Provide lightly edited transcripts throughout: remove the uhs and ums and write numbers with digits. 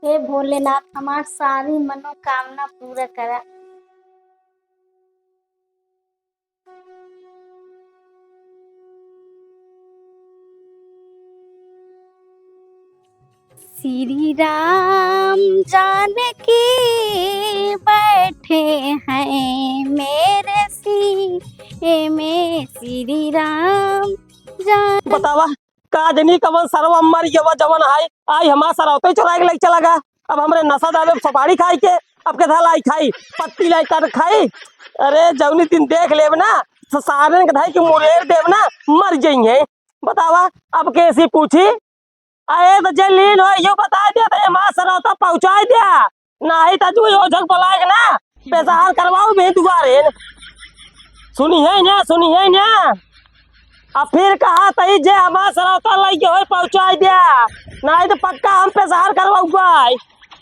हे भोलेनाथ हमार सारी मनोकामना पूरा करा। श्री राम जानकी बैठे हैं मेरे सीने में। श्री राम जान बतावा काजनी कवन सरवा मर गया जवन हाई आई हमार सरौते चुरा के चला गा। अब हमरे नशा दावे सुपारी खाई के अब के लाई खाई पत्ती लाई कर खाई। अरे जवनी दिन देख लेब ना तो सारे के धाई के मुरेर देव ना मर जाइए। बतावा अब कैसी पूछी आए तो जलीन हो यो बता दिया तो हमार सरौता पहुंचा दिया नहीं तो तू यो झक बोलाएगा ना पेशार करवाओ भी दुआरे। सुनी है ना अब फिर कहा तही जे हमार सरौता लाई के होय पहुंचा दिया नहीं तो पक्का हम पे सहार करवाऊंगा।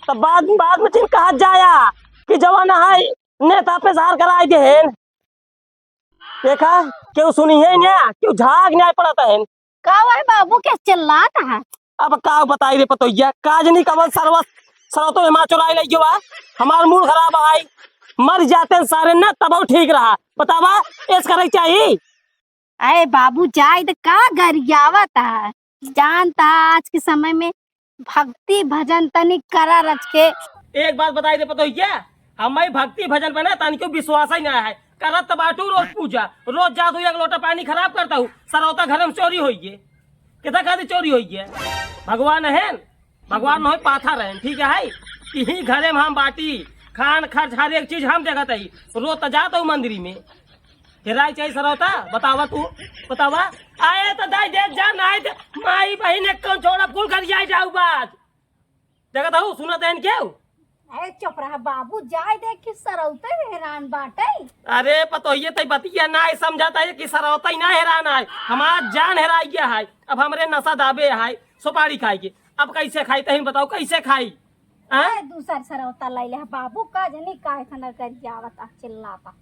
तो बाद में चिन कहा जाया कि जवान है नेता पे सहार कराए दे हैं। देखा क्यों सुनी है ना क्यों झाग न्याय पड़ता है। का है बाबू क्या चिल्लाता है। अब का बताई रे पतोइया काजनी कवन सरवा सरौतो हमार चुराई लई गवा हमार मूड खराब है मर जाते सारे ना तब ठीक रहा। बतावा ऐस करे चाहिए। अरे बाबू जाए तो का गरियावत है। जानता आज के समय में भक्ति भजन तनी करा रच के। एक बात बताई दे पतो क्या हमें भक्ति भजन पे ना तनिको विश्वास ही नहीं है। करत तो बाटू रोज पूजा रोज जादू एक लोटा पानी खराब करता हूँ सरौता घर में चोरी हुई है कितना खाती चोरी हुई है। भगवान है भगवान में पाथा रहे ठीक है यही घरे में हम बाटी खान खर्च हर एक चीज हम जगह ही रोज तो जाता हूँ मंदिर में हेराई चाहिए सरौता। बतावा तू बतावा आए तो दाई देख जा नहीं तो माई बहन एक कौन छोड़ा कुल कर जाऊ बात जगह हूँ सुनत है क्यों। अरे चुप रहा बाबू जाए देख कि सरौते हैरान बाटे। अरे पतोहिए तई बतिया ना समझाता है कि सरौता ही ना हैरान है हमार जान हेराई गया है। अब हमरे नशा दाबे है सुपारी खाई के अब कैसे खाई तही बताओ कैसे खाई। दूसर सरौता लाई ले बाबू का जनी काहे खनर कर जावता चिल्लाता।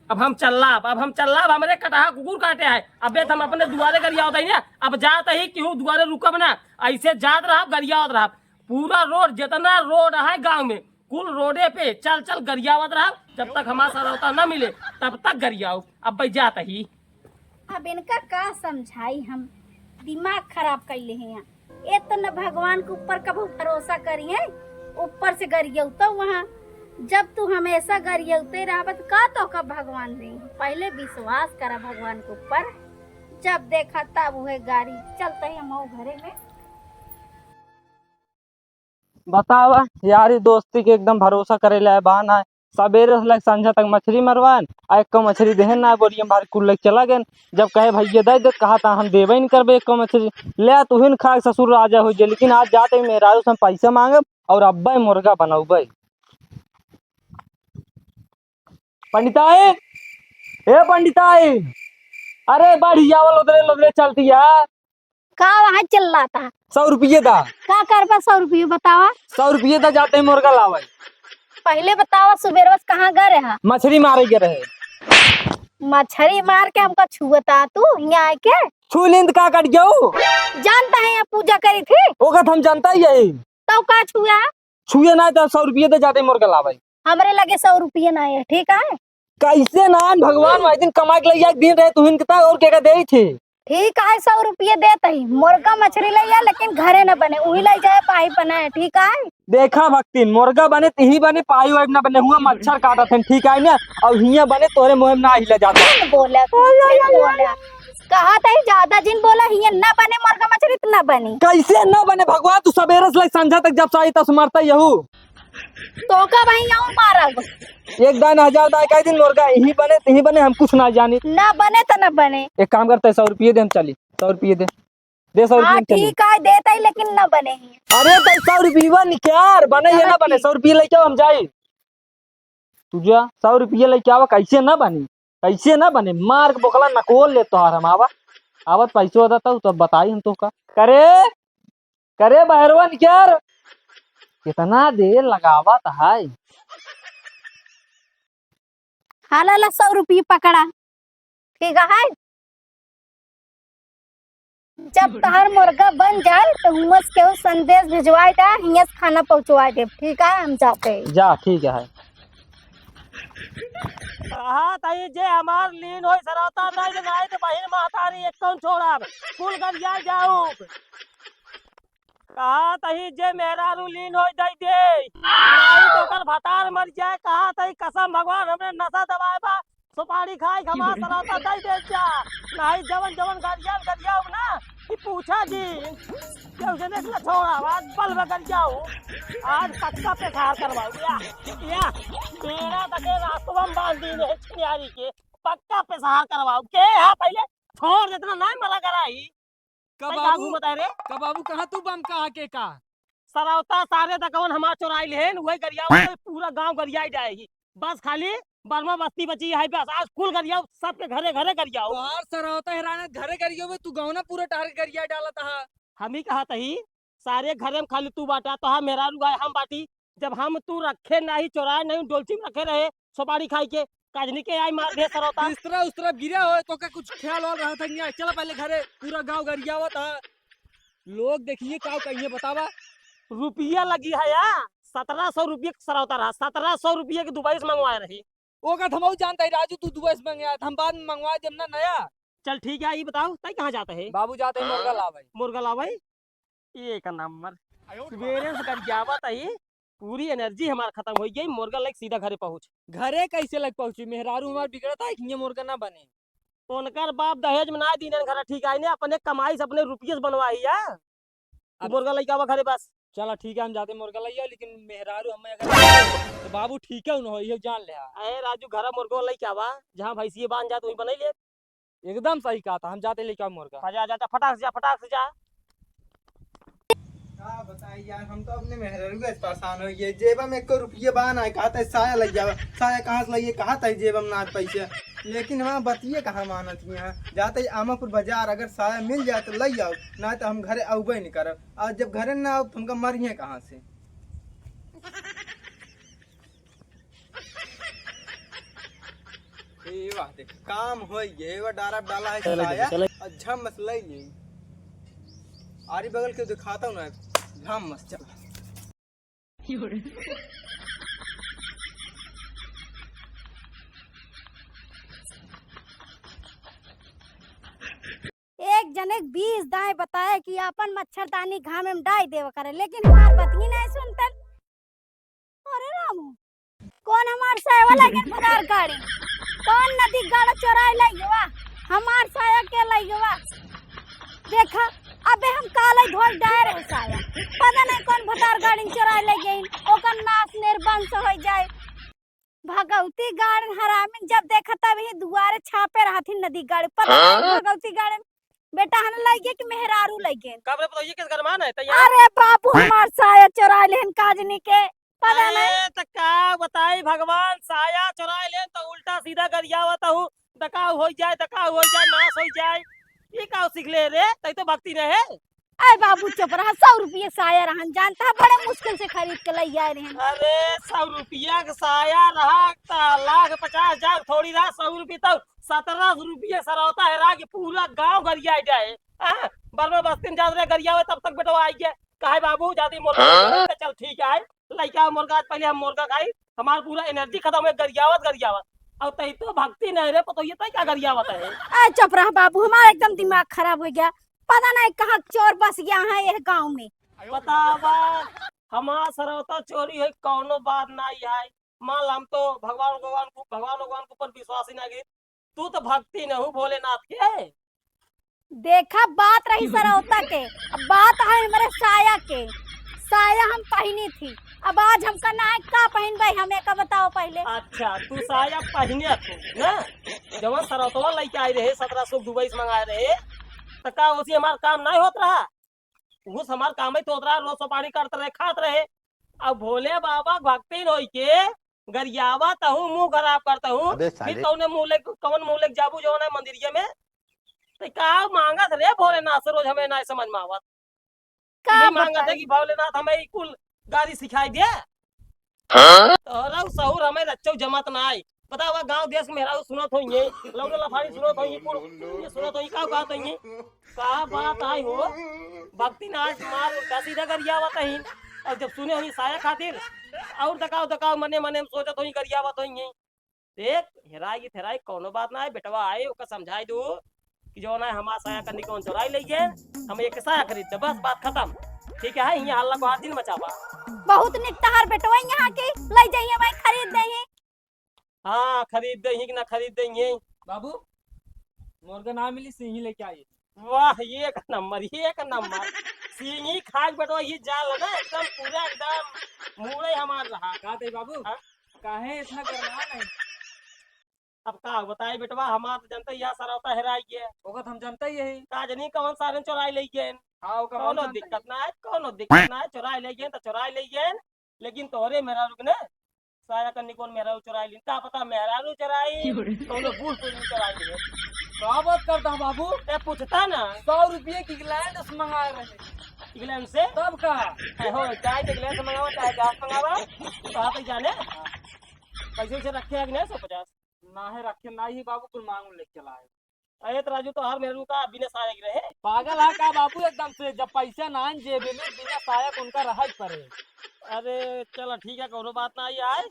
अब हम चल्ला हमरे कटहा कुकुर काटे है अब हम अपने दुआरे गरिया होता ही ना अब जाता ही क्यों दुआरे रुकब ना ऐसे जात रहा गरियावत रहा पूरा रोड जितना रोड है गांव में कुल रोडे पे चल चल गरियावत रहा जब तक हमारा सरौता न मिले तब तक गरियाओ अब भाई जाता ही। अब इनका का समझाई हम दिमाग खराब कैले हैं। ये तो न भगवान के ऊपर कभी भरोसा करी है ऊपर से गरियौता वहाँ जब तू हमेशा गरियौते रहबत का तो का भगवान दे। पहले विश्वास करा भगवान के ऊपर जब देखा तब वह गाड़ी चलते ही हम घरे में। बतावा यारी दोस्ती के एकदम भरोसा करे ला बहाना है सवेरे से लग संझा तक मछली मरवान आ एक मछली देहन ना बोलिए हमारे कुल लग चला गए जब कहे भैया दे दे कहा था हम देवे नहीं करबे एक मछली ले तू ही खा ससुर राजा हो जाए लेकिन आज जाते मेहरारू से हम पैसा मांगब और अब्बा मुर्गा बनाऊबे। पंडिताई ए पंडिताई अरे बढ़िया लोदरे लोदरे चलती है का वहाँ चिल्लाता 100 रुपये दा का करबा 100 रुपये बतावा। 100 रुपये दा जाते मुर्गा लावे पहले बतावा सुबेर बस कहाँ गए रहा। मछली मारे के रहे मछली मार के हमको छुअता तू यहाँ आके छू लिंद का कट गयो जानता है यहाँ पूजा करी थी ओगत हम जानता ही है तो का छुआ छुए ना तो 100 रुपये दे जाते मुर्गा लावे हमरे लगे 100 रुपये ना है ठीक है। कैसे ना भगवान भाई दिन कमा के लिया दिन रहे तुहिन कितना और क्या दे थे ठीक है 100 रुपये देते ही मुर्गा मछली ले जा लेकिन घरे न बने वही ले जाए पाई बनाए ठीक है। देखा भक्ति मुर्गा बने तिही बने पाई वाई ना बने हुआ मच्छर काटा थे ठीक है ना और हिया बने तोरे मुंह में ना हिला जाता बोला कहा था ज्यादा जिन बोला हिया न बने मुर्गा मछली तो न बनी कैसे न बने भगवान तू सवेरे से संझा तक जब साई तब मरता यहू तो का भाई यहाँ मारब एक दान 1000 दाई का दिन मुर्गा यही बने तिही बने हम कुछ ना जानी न बने तो न बने। एक काम करते 100 रुपये दे हम चली 100 रुपये दे 100 रुपये ठीक है देता ही लेकिन न बने ही। अरे तो 100 रुपये निकाल बने ये ना बने 100 रुपये लेके हम जाए तुझे 100 रुपये लेके आवा कैसे ना बनी कैसे ना बने मार के बोकला नकोल ले तो हम आवत पैसे होता तो बताई हम तो का करे करे बहरवा निकाल कितना देर लगावत है। हाला 100 रुपये पकड़ा ठीक है। जब तहार मुर्गा बन जाए तो हुमस के संदेश भिजवाए दे, हियां से खाना पहुंचवाए दे। ठीक है, हम जाते हैं। जा ठीक है। हाँ तई जे हमार लीन होई सरौता दई दे नहीं तो बहिन महतारी एक कौन छोड़ब कुल गरिया जाऊ। कहा तही जे मेरा लीन होई दई दे नहीं तो कर भतार मर जाए। कहा तही कसम भगवान हमने नशा दबाए बा सुपारी खाई खमा सरौता दई दे जा नहीं जवन जवन गरिया ना कि पूछा जी क्यों से देख ले छोड़ा आज पल में गरियाऊ आज पक्का पे खार करवाऊ या तेरा तके रास्तवम बांध दी ने छियारी के पक्का पे सहार करवाऊ के हां पहले छोड़ देतना नहीं मरा कराई कब बाबू बता रे कब बाबू कहां तू बम कहा के का सरौता सारे तकवन हमार चोराई लेन वही गरियाऊ पूरा गांव गरियाई जाएगी बस खाली बर्मा बस्ती बची है बस आज कुल गरियाऊ सबके घरे घरे गरियाऊ बाहर सरौता हैरान घरे करियो में तू गाँव ना पूरा टारगेट गरिया डाला था। हम ही कहा तही सारे घरे में खाली तू बांटा तो हाँ मेरा रुआ हम बाटी जब हम तू रखे नहीं चोराए नहीं डोलची में रखे रहे सुपारी खाई के काजनी के आई मार दे सरौता इस तरह गिरा हो तो क्या कुछ ख्याल और रहा था नहीं चला पहले घरे पूरा गांव गरिया हुआ था लोग देखिए क्या कहिए बतावा रुपया लगी है या 1700 रुपये सरौता रहा 1700 रुपये के दुबई से मंगवाए रही वो का हम जानता है राजू तू दुबई से मंगवाया हम बाद में मंगवाए जब ना नया। चल ठीक है ये बताओ तय कहाँ जाते है बाबू जाते हैं मुर्गा ला भाई मुर्गा ला भाई एक नंबर सवेरे से कर जावत है पूरी एनर्जी हमार खत्म हो गई मुर्गा लेके सीधा घरे पहुंच घरे कैसे लग पहुंची मेहरारू हमार बिगड़ता है कि ये मुर्गा ना बने उनकर बाप दहेज में ना दी घर ठीक है ने अपने कमाई से अपने रुपये से बनवाई है मुर्गा लेके आवा घरे बस चला ठीक है हम जाते मुर्गा लाइया लेकिन मेहरारू हमें अगर तो बाबू ठीक है उन्होंने ये जान ले अरे राजू घर मुर्गा लेके आवा जहाँ भैंसिए बांध जा तो वही बनाई ले एकदम सही कहा था हम जाते लेके आओ मुर्गा जा जा फटाक से जा हाँ बताइए यार हम तो अपने मेहरारू के परेशान हो गए जेब में 1 रुपये बान आए कहा था साया लग जावा साया कहाँ से लगे कहा था जेब में ना पैसे लेकिन वहाँ बतिए कहाँ मानत यहाँ जाते आमापुर बाजार अगर साया मिल जाए तो लग जाओ ना तो हम घरे अबे नहीं करब और जब घरे ना आओ तो हमका मरिए कहाँ से। ये बात है काम हो गए डारा डाला है साया और झमस लग आरी बगल के दिखाता हूँ ना झम मस्त चला एक जने 20 दाएं बताए कि अपन मच्छरदानी घाम में डाई देव करे लेकिन हमार बतनी नहीं सुनतन। अरे रामू कौन हमार साया लगे पदार गाड़ी कौन नदी गाड़ा चोराए लईवा हमार साया के लईवा देखा अबे हम काले धोल डायर है साया पता नहीं कौन भतार गाड़ी चोराए ले गई ओकर नाश निर्बंस हो जाए भगवती गाड़ी हरामिन जब देखा तब ही दुआरे छापे रहती नदी गाड़ी पता नहीं भगवती गाड़ी बेटा हन लगे कि मेहरारू लगे कब रे बताइए किस घर मान है तैयार अरे बाबू हमार साया चोरा लेन काजनी के पता नहीं तो का बताई भगवान साया चुराए ले तो उल्टा सीधा गरियावत हूँ दकाव हो जाए नाश हो जाए ये का सीख ले रे तई तो भक्ति रहे अरे बाबू चुप रहा 100 रुपये साया रहन जानता है बड़े मुश्किल से खरीद के लाई आए रहन। अरे 100 रुपया का साया रहा $1,50,000 थोड़ी रहा 100 रुपये तो 17 रुपये सरौता है रहा कि पूरा गांव गरिया जाए बर्मा बस्ती में जाते गरिया तब तक बेटा आई गया कहे बाबू जाती मुर्गा चल ठीक है लड़का मुर्गा पहले हम मुर्गा खाई हमारा पूरा एनर्जी खत्म है गरियावत और तई तो भक्ति नहीं रे पतो ये तई क्या गरियावत है। अरे चुप रहा बाबू हमारा एकदम दिमाग खराब हो गया पता नहीं कहाँ चोर बस गया है यह गांव में बतावा हमार सरौता चोरी है कौनो बात नहीं है मान हम तो भगवान के ऊपर विश्वास ही नहीं तू तो भक्ति न हो भोलेनाथ के देखा बात रही सरौता के अब बात है हमारे साया के साया हम पहनी थी अब आज हमका नायक का पहन भाई हमें का बताओ पहले। अच्छा तू साया पहने तू ना जब सरौतवा लेके आए रहे 1700 दुबई से मंगाए रहे तो का उसी हमारा काम नहीं होत रहा उस हमार काम ही तो होत रहा रोज पानी करते रहे खाते रहे अब भोले बाबा भक्ति रोई के गरियावा तहु मुंह खराब करता हूँ फिर कौन मुंह लेके जाबू जो है मंदिरिये में तो का मांगत रे भोलेनाथ से रोज हमें नहीं समझ में आवत का मांगत है कि भोलेनाथ हमें कुल गाड़ी सिखाई दे तोरा सहूर हमें रच्चो जमत ना आई पता हुआ गांव देश में मेरा सुनत होइए लौंडा लफाड़ी सुनत होइए कुल ये सुनत होइए का कहत होइए का बात आई हो भक्ति नाच मार उल्टा सीधा गरियावत ही और जब सुने हुई साया खातिर और दकाव मने मने में सोचत हुई गरियावत हुई देख हेराई कोनो बात ना है बेटवा आए ओका समझाई दो कि जो ना हमारा साया करने कौन चुराई ले गए हम एक साया खरीद दे बस बात खत्म ठीक है यहाँ हल्ला को हाथ दिन मचावा बहुत निकटहार बेटवा यहाँ के ले जाइए भाई खरीद देंगे। हाँ खरीद देंगे कि ना खरीद देंगे बाबू मुर्गा ना मिली सिंही लेके आइए। वाह एक नंबर सिंगी खाक बेटवा ये जाल है ना एकदम पूरा एकदम मुड़े हमार रहा का दे बाबू हाँ? काहे इतना करना नहीं अब का बताए बेटवा हमार जनता यह सरौता हेराई गए ओका हम जानता ही है। का जनी कौन सारे चुराई ले गए हाँ ओका कोनो दिक्कत ना है चुराई ले गए तो चुराई ले गए लेकिन तोरे मेरा रुक ने साया करनी कौन मेरा चुराई ली का पता मेरा चुराई कोनो बूढ़ चुराई ले का बात करता हूँ बाबू ए पूछता ना 100 रुपये की इंग्लैंड से मंगाए रहे इंग्लैंड से तब का हो चाहे तो इंग्लैंड से मंगावा चाहे जहाज मंगावा कहाँ तक जाने पैसे से रखे है कि नहीं 150 ना है रखे ना ही बाबू कुल मांग लेके चला है। अरे तो राजू तो हर मेरू का बिना साया की रहे पागल है का बाबू एकदम से जब पैसा ना आन जेब में बिना साया उनका रह ही पड़े। अरे चलो ठीक है कोनो बात ना आई आए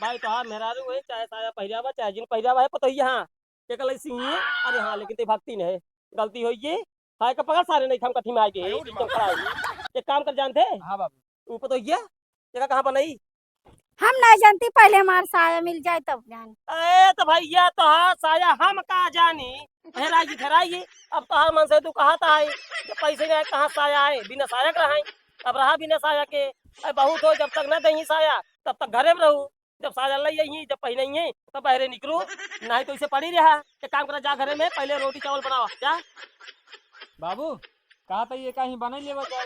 भाई तो हाँ मेहरारू है चाहे साया पहिरावा चाहे जिन पहिरावा है पता ही हाँ एक लई सिंह अरे हाँ लेकिन ते भक्ति ने है गलती हुई ये हाय का पकड़ सारे नहीं हम कठी में आ गए तो खड़ा है एक काम कर जानते हाँ बाबू ऊपर तो ये जगह कहाँ बनाई हम ना जानती पहले हमारा साया मिल जाए तब जान। ए तो भैया तो हाँ साया हम कहा जानी ठहराइए अब तो हर मन से तू कहा था आई जब पैसे नहीं आए कहाँ साया आए बिना साया का रहा अब रहा बिना साया के बहुत हो जब तक न दही साया तब तक घरे में रहू जब साया लई आई जब पहने ही तब पहरे निकलू नहीं तो इसे पड़ी रहा एक काम करा जा घरे में पहले रोटी चावल बनाओ जा बाबू कहा था ये कहीं बना ले जाए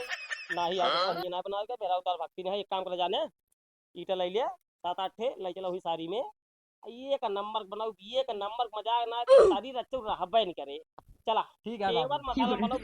नहीं आज ना बनाओगे मेरा उतार भक्ति नहीं एक काम करा जाने ईटा ले लिया 7-8 ठे ले चलो हुई सारी में एक नंबर बनाओ एक नंबर मजा ना सारी रच्चू रहबे नहीं करे चला ठीक है एक बार मसाला बनाओ